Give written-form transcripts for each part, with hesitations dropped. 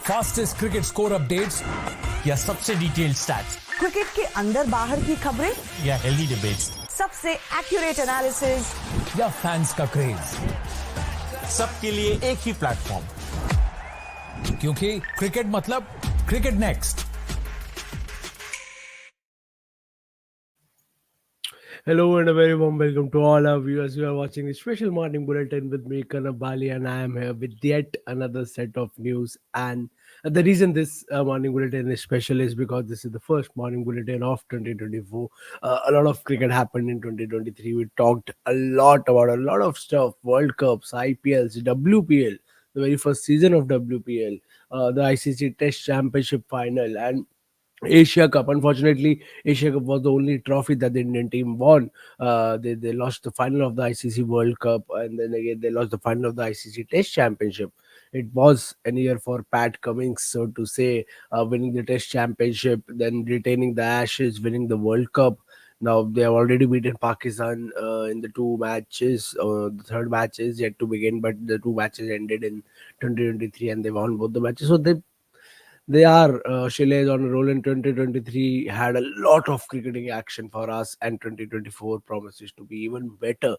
Fastest cricket score updates या सबसे detailed stats, cricket के अंदर बाहर की खबरें या हेल्दी डिबेट्स, सबसे एक्यूरेट एनालिसिस या फैंस का क्रेज, सबके लिए एक ही प्लेटफॉर्म, क्योंकि क्रिकेट मतलब cricket next. Hello and a very warm welcome to all our viewers. You are watching the special morning bulletin with me, Kanab Bali, and I am here with yet another set of news. And the reason this morning bulletin is special is because this is the first morning bulletin of 2024. A lot of cricket happened in 2023. We talked a lot about a lot of stuff: World Cups, IPLs, WPL, the very first season of WPL, the ICC Test Championship final, and Asia Cup. Unfortunately, Asia Cup was the only trophy that the Indian team won. They lost the final of the ICC World Cup, and then again they lost the final of the ICC Test Championship. It was an year for Pat Cummins, so to say, winning the Test Championship, then retaining the Ashes, winning the World Cup. Now they have already beaten Pakistan in the two matches. The third match is yet to begin, but the two matches ended in 2023, and they won both the matches. So they are Chile is on a roll in 2023, had a lot of cricketing action for us, and 2024 promises to be even better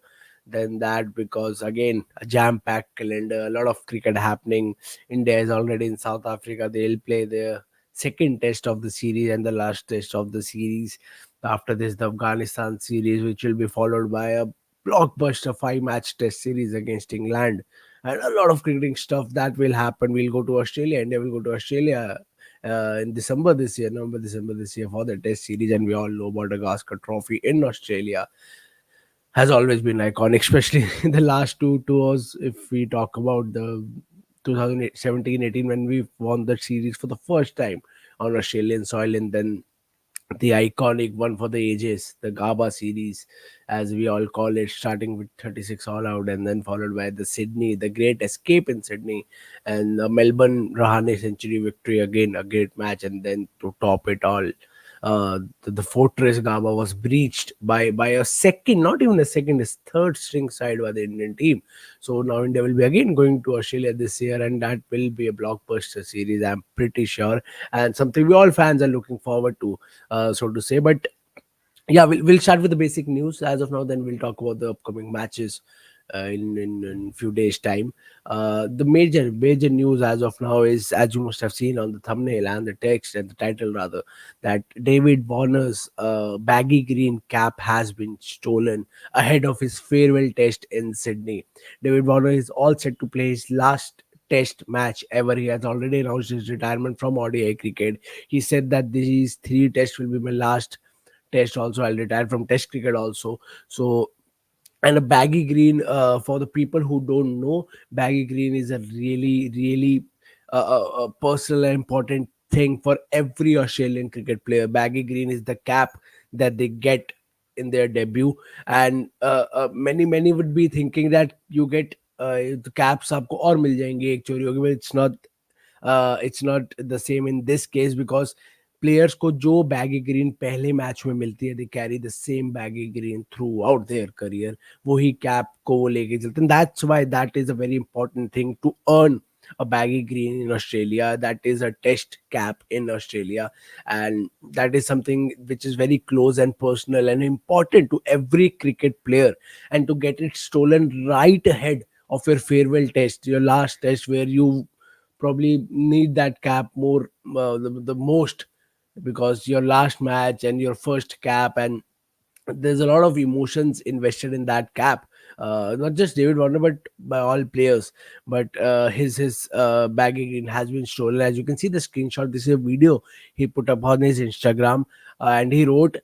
than that because again a jam-packed calendar, a lot of cricket happening. India is already in South Africa. They'll play their second test of the series and the last test of the series. After this, the Afghanistan series, which will be followed by a blockbuster five-match test series against England, and a lot of cricketing stuff that will happen. We'll go to Australia. India will go to Australia in December this year, November, December this year for the Test series, and we all know about the Gavaskar Trophy in Australia has always been iconic, especially in the last two tours. If we talk about the 2017-18 when we won the series for the first time on Australian soil, and then the iconic one for the ages, the GABA series, as we all call it, starting with 36 all out and then followed by the Sydney, the great escape in Sydney, and the Melbourne Rahane century victory, again, a great match. And then to top it all, the fortress GABA was breached by a second, not even a second, his third string side by the Indian team. So now India will be again going to Australia this year, and that will be a blockbuster series, I'm pretty sure, and something we all fans are looking forward to, so to say. But yeah, we'll start with the basic news as of now, then we'll talk about the upcoming matches in few days time. The major news as of now is, as you must have seen on the thumbnail and the text and the title rather, that David Warner's baggy green cap has been stolen ahead of his farewell test in Sydney. David Warner is all set to play his last test match ever. He has already announced his retirement from ODI cricket. He said that these three tests will be my last test. Also, I'll retire from test cricket also. So, and a baggy green, for the people who don't know, baggy green is a really personal and important thing for every Australian cricket player. Baggy green is the cap that they get in their debut, and many would be thinking that you get the caps आपको और मिल जाएंगे एक चोरी होगी, but it's not the same in this case because players को जो baggy green पहले match में मिलती है, they carry the same baggy green throughout their career. वही कैप को वो लेके चलते हैं. That's why that is a very important thing to earn a baggy green in Australia. That is a test cap in Australia, and that is something which is very close and personal and important to every cricket player. And to get it stolen right ahead of your farewell test, your last test, where you probably need that cap more, the most, because your last match and your first cap, and there's a lot of emotions invested in that cap. Not just David Warner, but by all players. But his baggy green has been stolen. As you can see the screenshot, this is a video he put up on his Instagram, and he wrote,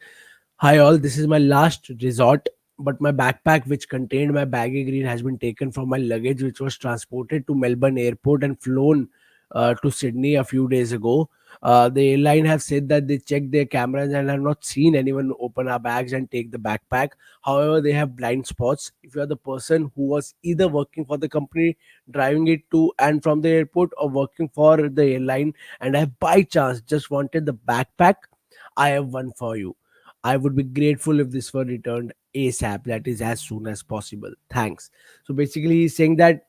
"Hi all, this is my last resort. But my backpack, which contained my baggy green, has been taken from my luggage, which was transported to Melbourne Airport and flown to Sydney a few days ago. The airline have said that they checked their cameras and have not seen anyone open our bags and take the backpack. However, they have blind spots. If you are the person who was either working for the company driving it to and from the airport, or working for the airline, and have by chance just wanted the backpack, I have one for you. I would be grateful if this were returned ASAP, that is as soon as possible. Thanks." So basically he's saying that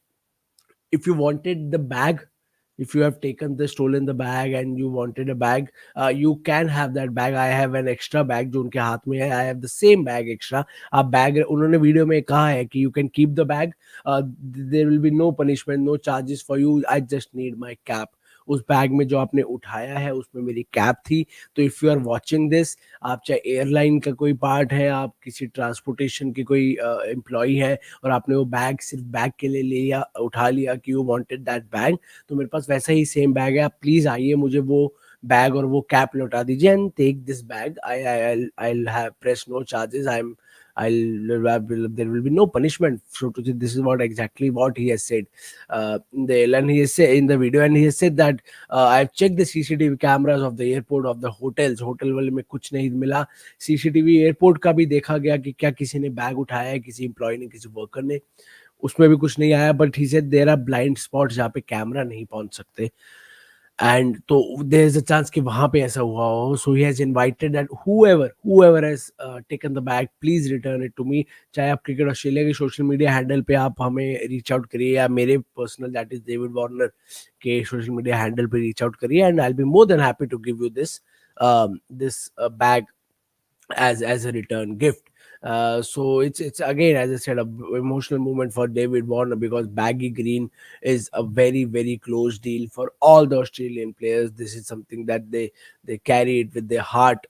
if you wanted the bag, if you have taken the stolen the bag and you wanted a bag, you can have that bag. I have an extra bag जो उनके हाथ में है. I have the same bag extra. आप bag उन्होंने video में कहा है कि you can keep the bag. There will be no punishment, no charges for you. I just need my cap. उस बैग में जो आपने उठाया है उसमें मेरी कैप थी. तो if you are watching this, आप चाहे एयरलाइन का कोई पार्ट है, आप किसी ट्रांसपोर्टेशन की कोई एम्प्लॉई है और आपने वो बैग सिर्फ बैग के लिए लिया, उठा लिया कि यू वांटेड दैट बैग, तो मेरे पास वैसा ही सेम बैग है. आप प्लीज़ आइए, मुझे वो बैग और वो कैप लौटा दीजिए and take this bag. I'll have press no charges. There will be no punishment. So this is what exactly what he has said. And he has said in the video, and he has said that I've checked the CCTV cameras of the airport, of the hotels. Hotel वाले में कुछ नहीं मिला. CCTV airport का भी देखा गया कि क्या किसी ने बैग उठाया है, किसी एम्प्लॉय ने, किसी वर्कर ने, उसमें भी कुछ नहीं आया. But he said there are blind spots जहाँ पे कैमरा नहीं पहुंच सकते. एंड तो देयर इज अ चांस कि वहां पे ऐसा हुआ हो. So he has invited that whoever has taken the bag, please return it to me. चाहे आप क्रिकेट ऑस्ट्रेलिया के सोशल मीडिया हैंडल पे आप हमें रीच आउट करिए, या मेरे personal that is David Warner के सोशल मीडिया हैंडल पे रीच आउट करिए, and I will be more than happy to give you this bag as a return gift. So it's again, as I said, a emotional moment for David Warner, because baggy green is a very very close deal for all the Australian players. This is something that they carry it with their heart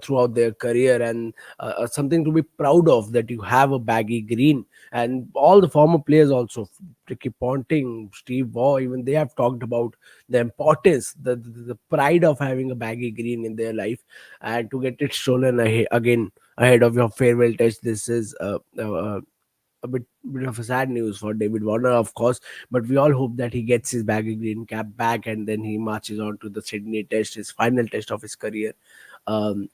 throughout their career, and something to be proud of, that you have a baggy green. And all the former players also, Ricky Ponting, Steve Waugh, even they have talked about the importance, the pride of having a baggy green in their life, and to get it stolen again ahead of your farewell test. This is a bit of a sad news for David Warner, of course, but we all hope that he gets his baggy green cap back and then he marches on to the Sydney test, his final test of his career, um,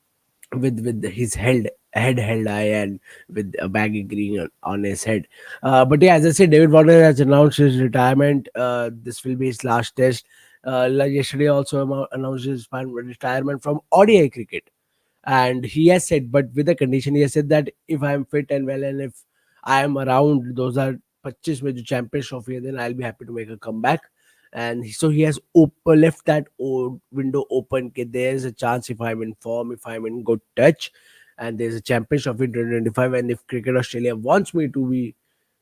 with his head held high and with a baggy green on his head. But yeah, as I said, David Warner has announced his retirement. This will be his last test. Like yesterday also announced his final retirement from ODI cricket. And he has said, but with a condition, he has said that if I am fit and well, and if I am around those are 25 में जो champions trophy है, then I'll be happy to make a comeback. And so he has left that old window open. There's a chance, if I'm in form, if I'm in good touch, and there's a Champions Trophy 2025, and if Cricket Australia wants me to be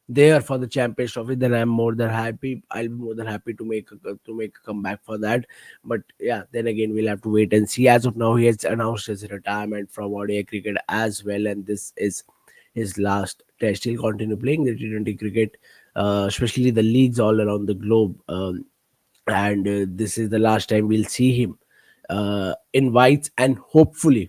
there for the Champions Trophy, then I'm more than happy. I'll be more than happy to make a comeback for that. But yeah, then again, we'll have to wait and see. As of now, he has announced his retirement from ODI cricket as well, and this is his last test. He'll continue playing the T20 cricket, especially the leagues all around the globe. And this is the last time we'll see him in whites, and hopefully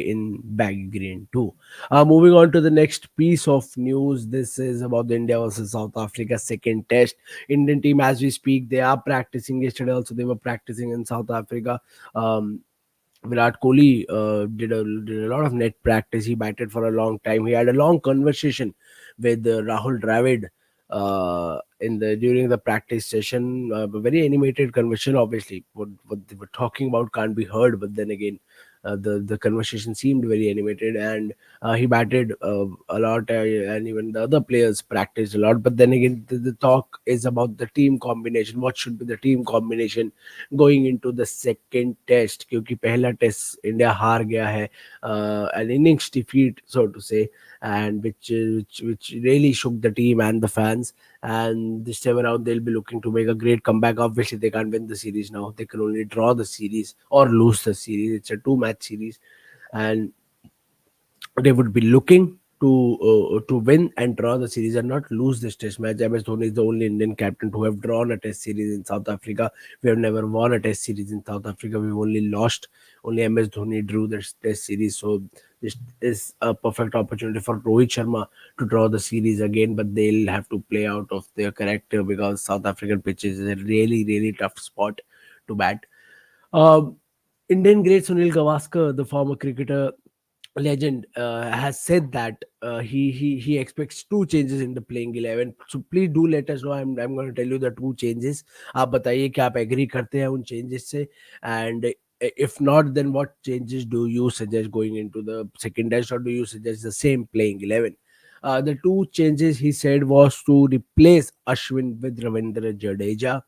in baggy green too. Moving on to the next piece of news. This is about the India versus South Africa second test. Indian team, as we speak, they are practicing. Yesterday also they were practicing in South Africa. Virat Kohli did a lot of net practice. He batted for a long time. He had a long conversation with Rahul Dravid in the during the practice session. A very animated conversation. Obviously, what they were talking about can't be heard, but then again, the conversation seemed very animated, and he batted a lot, and even the other players practiced a lot. But then again, the talk is about the team combination. What should be the team combination going into the second test? क्योंकि पहला test India हार गया है, an innings defeat, so to say, and which really shook the team and the fans. And this time around, they'll be looking to make a great comeback. Obviously, they can't win the series now. They can only draw the series or lose the series. It's a two-match series, and they would be looking to win and draw the series and not lose this test match. MS Dhoni is the only Indian captain to have drawn a test series in South Africa. We have never won a test series in South Africa. We've only lost. Only MS Dhoni drew this test series. So this is a perfect opportunity for Rohit Sharma to draw the series again, but they'll have to play out of their character, because South African pitches is a really tough spot to bat. Um, Indian great Sunil Gavaskar, the former cricketer legend, has said that he expects two changes in the playing 11. So please do let us know. I'm going to tell you the two changes. आप बताइए कि आप agree करते हैं उन changes से, and if not, then what changes do you suggest going into the second test, or do you suggest the same playing 11? The two changes he said was to replace Ashwin with Ravindra Jadeja,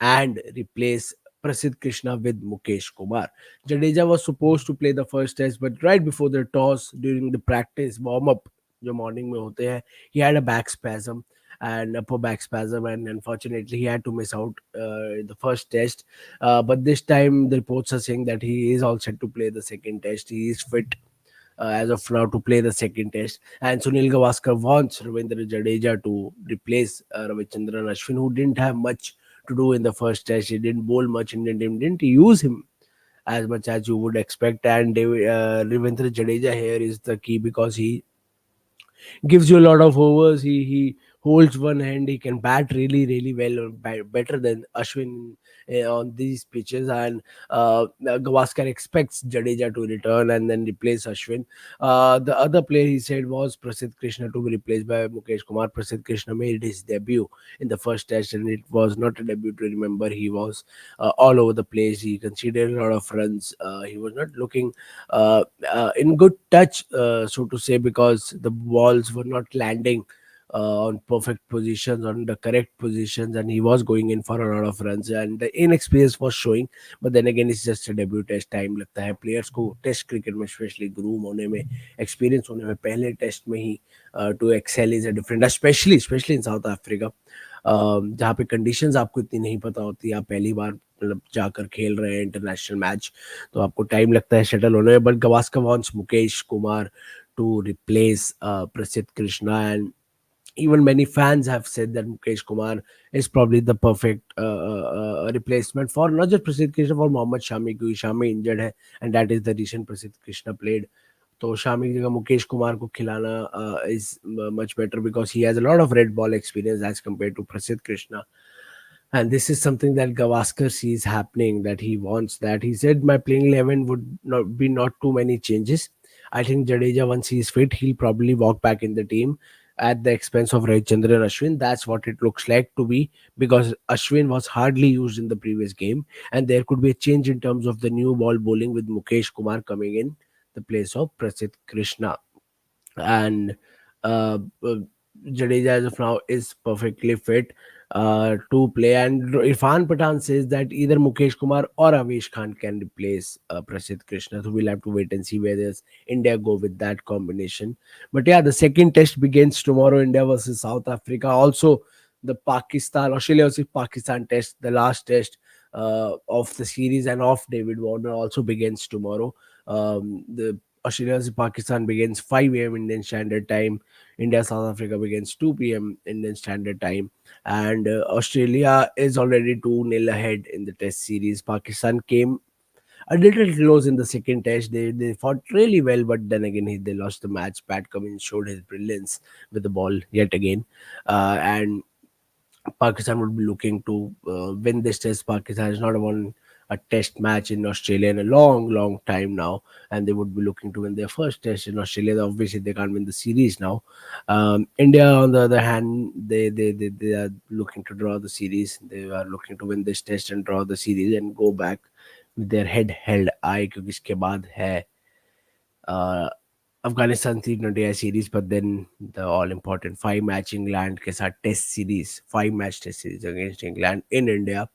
and replace Prasidh Krishna with Mukesh Kumar. Jadeja was supposed to play the first test, but right before the toss, during the practice warm up, जो morning में होते हैं, he had a back spasm and upper back spasm, and unfortunately he had to miss out the first test. But this time the reports are saying that he is all set to play the second test. He is fit as of now to play the second test. And Sunil Gavaskar wants Ravindra Jadeja to replace Ravichandran Ashwin, who didn't have much to do in the first test. He didn't bowl much. Indian team didn't use him as much as you would expect. And Ravindra Jadeja here is the key because he gives you a lot of overs. He holds one hand. He can bat really really well, better than Ashwin on these pitches. And Gavaskar expects Jadeja to return and then replace Ashwin. The other player he said was Prasidh Krishna to be replaced by Mukesh Kumar. Prasidh Krishna made his debut in the first test, and it was not a debut to remember. He was all over the place. He conceded a lot of runs. He was not looking in good touch, so to say, because the balls were not landing on perfect positions, on the correct positions, and he was going in for a lot of runs. And the inexperience was showing. But then again, it's just a debut test. Time लगता है players को test cricket में, specially groom होने में, experience होने में, पहले test में ही to excel is a different, specially in South Africa, जहाँ पे कंडीशंस आपको इतनी नहीं पता होती. आप पहली बार मतलब जाकर खेल रहे हैं इंटरनेशनल मैच, तो आपको टाइम लगता है सेटल होने में. But Gavaskar wants Mukesh Kumar to replace Prasidh Krishna, and even many fans have said that Mukesh Kumar is probably the perfect replacement for not just Prasidh Krishna, for Mohammad Shami, क्योंकि Shami injured है, and that is the reason Prasidh Krishna played. तो शामी की जगह मुकेश कुमार को खिलाना is much better because he has a lot of red ball experience as compared to Prasidh Krishna. And this is something that Gavaskar sees happening, that he wants that. He said, my playing 11 would not too many changes. I think Jadeja, once he's fit, he'll probably walk back in the team at the expense of Ravichandran and Ashwin. That's what it looks like to be, because Ashwin was hardly used in the previous game, and there could be a change in terms of the new ball bowling with Mukesh Kumar coming in the place of Prasidh Krishna. And uh, Jadeja as of now is perfectly fit to play. And Irfan Pathan says that either Mukesh Kumar or Avesh Khan can replace Prasidh Krishna. So we'll have to wait and see where does India go with that combination. But yeah, the second test begins tomorrow. India versus South Africa. Also, the Australia versus Pakistan test, the last test of the series and of David Warner, also begins tomorrow. The Australia versus Pakistan begins 5 a.m. Indian Standard Time. India South Africa begins 2 p.m. Indian Standard Time. And Australia is already 2-0 ahead in the test series. Pakistan came a little close in the second test. They fought really well, but then again they lost the match. Pat Cummins showed his brilliance with the ball yet again. And Pakistan would be looking to win this test. Pakistan has not won a test match in Australia in a long, long time now, and they would be looking to win their first test in Australia. Obviously, they can't win the series now. India, on the other hand, they are looking to draw the series. They are looking to win this test and draw the series and go back with their head held high, क्योंकि इसके बाद है Afghanistan T20 series, but then the all important 5 match England के साथ test series, 5 match test series against England in India.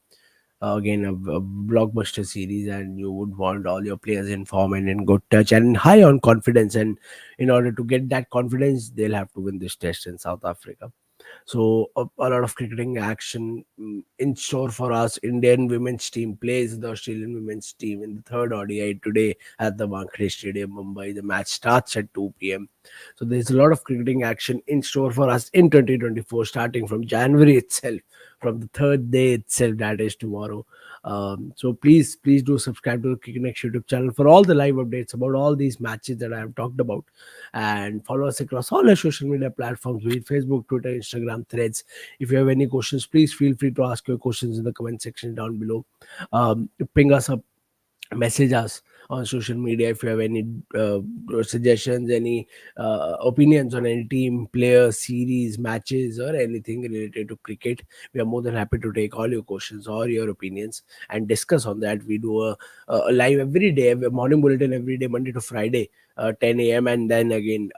Again, a blockbuster series, and you would want all your players in form and in good touch and high on confidence. And in order to get that confidence, they'll have to win this test in South Africa. So a lot of cricketing action in store for us. Indian women's team plays the Australian women's team in the third ODI today at the Wankhede Stadium, Mumbai. The match starts at 2 p.m. So there's a lot of cricketing action in store for us in 2024, starting from January itself, from the third day itself, that is tomorrow. So please do subscribe to the Cricket Next YouTube channel for all the live updates about all these matches that I have talked about, and follow us across all our social media platforms, be it Facebook, Twitter, Instagram, Threads. If you have any questions, please feel free to ask your questions in the comment section down below. Ping us up, message us on social media if you have any suggestions, any opinions on any team, player, series, matches, or anything related to cricket. We are more than happy to take all your questions or your opinions and discuss on that. We do a live every day, a morning bulletin every day, Monday to Friday, 10 a.m. and then again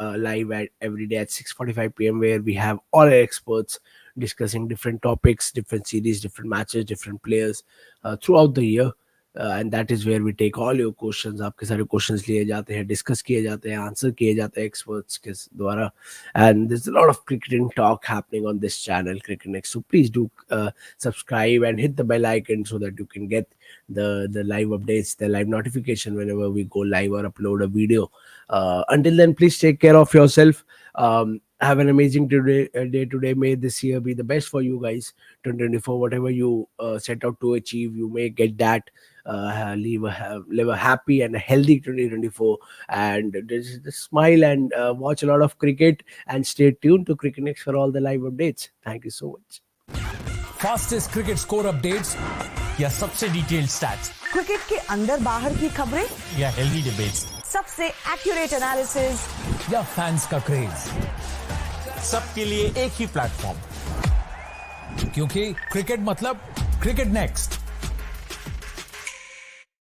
live at every day at 6:45 p.m. where we have all our experts discussing different topics, different series, different matches, different players throughout the year. And that is where we take all your questions. आपके सारे questions लिए जाते हैं, discuss किए जाते हैं, answer किए जाते हैं experts के द्वारा. And there's a lot of cricketing talk happening on this channel, Cricket Next. So please do subscribe and hit the bell icon so that you can get the live updates, the live notification whenever we go live or upload a video. Until then, please take care of yourself. Have an amazing day today. May this year be the best for you guys. 2024, whatever you set out to achieve, you may get that. Live a happy and a healthy 2024, and just smile and watch a lot of cricket, and stay tuned to Cricket Next for all the live updates. Thank you so much. Fastest cricket score updates या सबसे detailed stats cricket के अंदर बाहर की खबरें या healthy debates, सबसे accurate analysis या फैंस का क्रेज, सबके लिए एक ही प्लेटफॉर्म, क्योंकि क्रिकेट मतलब क्रिकेट नेक्स्ट.